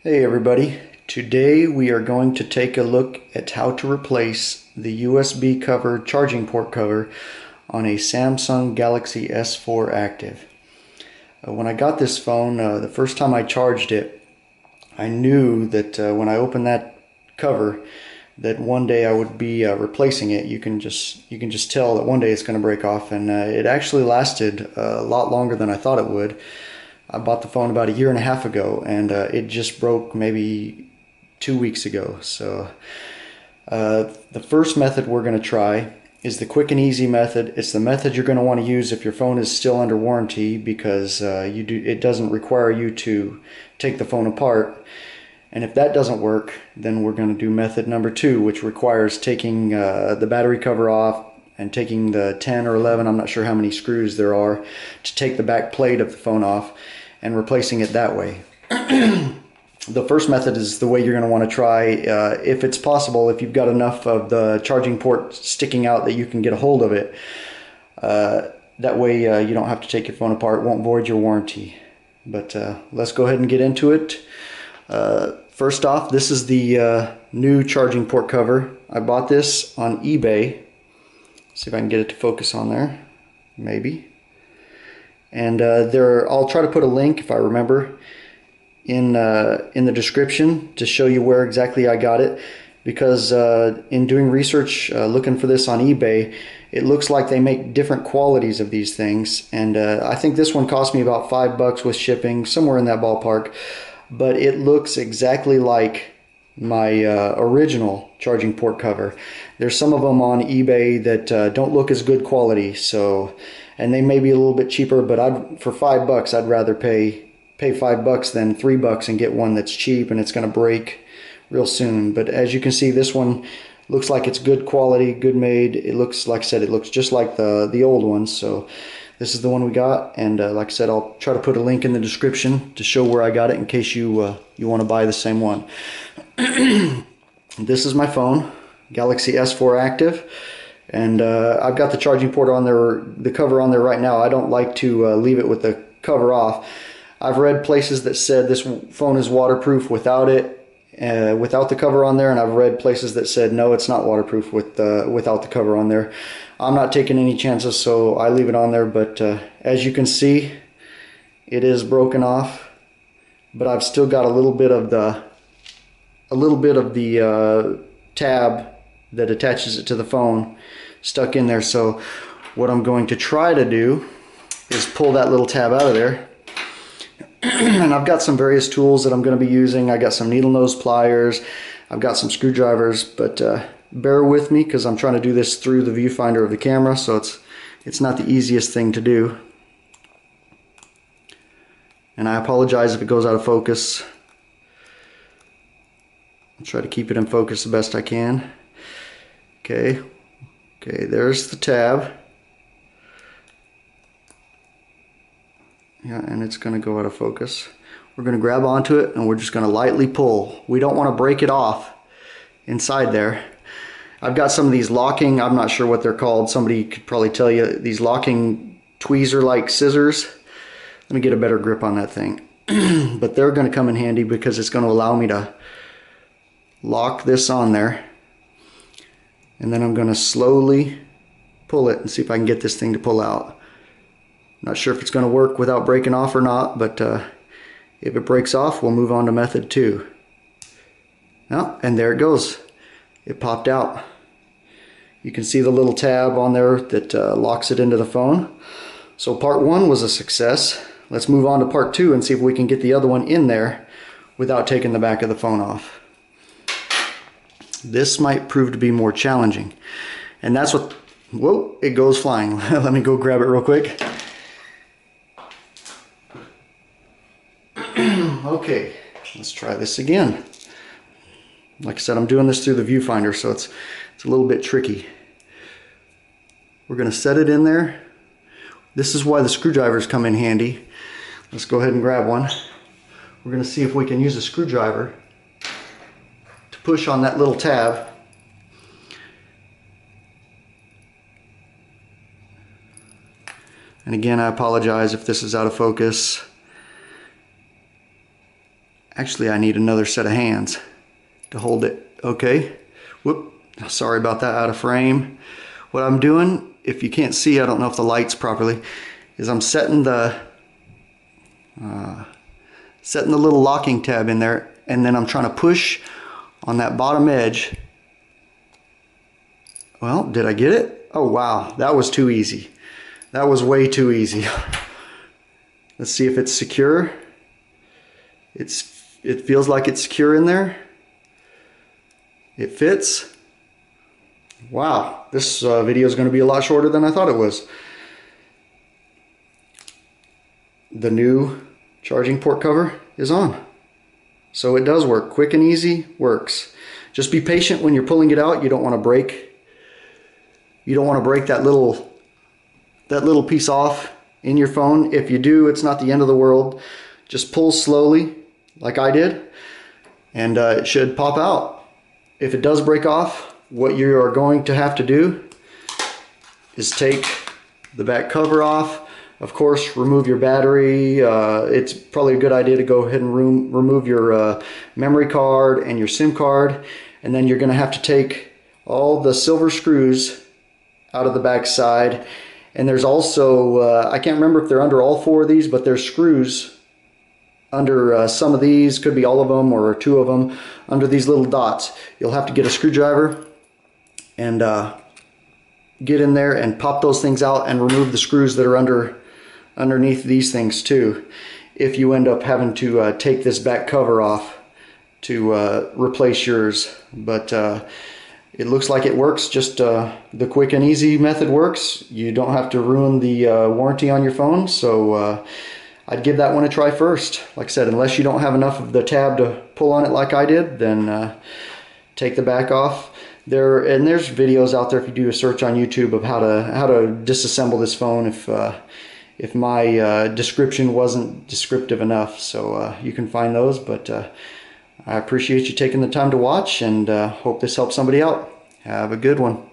Hey everybody, today we are going to take a look at how to replace the USB cover charging port cover on a Samsung Galaxy S4 Active. When I got this phone, the first time I charged it, I knew that when I opened that cover that one day I would be replacing it. You can just tell that one day it's going to break off, and it actually lasted a lot longer than I thought it would. I bought the phone about a year and a half ago, and it just broke maybe 2 weeks ago. So the first method we're going to try is the quick and easy method. It's the method you're going to want to use if your phone is still under warranty, because it doesn't require you to take the phone apart. And if that doesn't work, then we're going to do method number 2, which requires taking the battery cover off and taking the 10 or 11, I'm not sure how many screws there are, to take the back plate of the phone off and replacing it that way. The first method is the way you're going to want to try. If it's possible, if you've got enough of the charging port sticking out that you can get a hold of it, that way you don't have to take your phone apart. It won't void your warranty. But let's go ahead and get into it. First off, this is the new charging port cover. I bought this on eBay. See if I can get it to focus on there. Maybe. And I'll try to put a link, if I remember, in the description to show you where exactly I got it. Because in doing research, looking for this on eBay, it looks like they make different qualities of these things. And I think this one cost me about $5 with shipping, somewhere in that ballpark. But it looks exactly like my original charging port cover. There's some of them on eBay that don't look as good quality, and they may be a little bit cheaper, but for $5 I'd rather pay $5 than $3 and get one that's cheap and it's going to break real soon. But as you can see, this one looks like it's good quality, good made. It looks, like I said, it looks just like the old ones. So this is the one we got, and like I said, I'll try to put a link in the description to show where I got it in case you want to buy the same one. This is my phone, Galaxy S4 Active, and I've got the charging port on there, the cover on there right now. I don't like to leave it with the cover off. I've read places that said this phone is waterproof without it, without the cover on there, and I've read places that said no, it's not waterproof without the cover on there. I'm not taking any chances, so I leave it on there. But as you can see, it is broken off, but I've still got a little bit of the tab that attaches it to the phone stuck in there. So what I'm going to try to do is pull that little tab out of there. And I've got some various tools that I'm going to be using. I got some needle nose pliers, I've got some screwdrivers, but bear with me because I'm trying to do this through the viewfinder of the camera, so it's not the easiest thing to do. And I apologize if it goes out of focus. I'll try to keep it in focus the best I can. Okay, there's the tab. Yeah, and it's going to go out of focus. We're going to grab onto it and we're just going to lightly pull. We don't want to break it off inside there. I've got some of these locking, I'm not sure what they're called, somebody could probably tell you, these locking tweezer-like scissors. Let me get a better grip on that thing. But they're going to come in handy because it's going to allow me to lock this on there. And then I'm going to slowly pull it and see if I can get this thing to pull out. Not sure if it's going to work without breaking off or not, but if it breaks off, we'll move on to method 2. Oh, and there it goes. It popped out. You can see the little tab on there that locks it into the phone. So part 1 was a success. Let's move on to part 2 and see if we can get the other one in there without taking the back of the phone off. This might prove to be more challenging. And that's what... Whoa, it goes flying. Let me go grab it real quick. Okay, let's try this again. Like I said, I'm doing this through the viewfinder, so it's a little bit tricky. We're going to set it in there. This is why the screwdrivers come in handy. Let's go ahead and grab one. We're going to see if we can use a screwdriver to push on that little tab. And again, I apologize if this is out of focus. Actually, I need another set of hands to hold it. Okay. Whoop. Sorry about that, out of frame. What I'm doing, if you can't see, I don't know if the light's properly, is I'm setting the little locking tab in there, and then I'm trying to push on that bottom edge. Well, did I get it? Oh wow, that was too easy. That was way too easy. Let's see if it's secure. It feels like it's secure in there. It fits. Wow, this video is going to be a lot shorter than I thought it was. The new charging port cover is on. So it does work. Quick and easy, works. Just be patient when you're pulling it out. You don't want to break that little piece off in your phone. If you do, it's not the end of the world. Just pull slowly, like I did, and it should pop out. If it does break off, what you are going to have to do is take the back cover off. Of course, remove your battery. It's probably a good idea to go ahead and remove your memory card and your SIM card. And then you're going to have to take all the silver screws out of the back side. And there's also, I can't remember if they're under all four of these, but there's screws under some of these, could be all of them or two of them, under these little dots. You'll have to get a screwdriver and get in there and pop those things out and remove the screws that are underneath these things too, if you end up having to take this back cover off to replace yours. But it looks like it works. Just the quick and easy method works. You don't have to ruin the warranty on your phone, so I'd give that one a try first. Like I said, unless you don't have enough of the tab to pull on it like I did, then take the back off. There's videos out there if you do a search on YouTube of how to disassemble this phone if my description wasn't descriptive enough. So you can find those, but I appreciate you taking the time to watch, and hope this helps somebody out. Have a good one.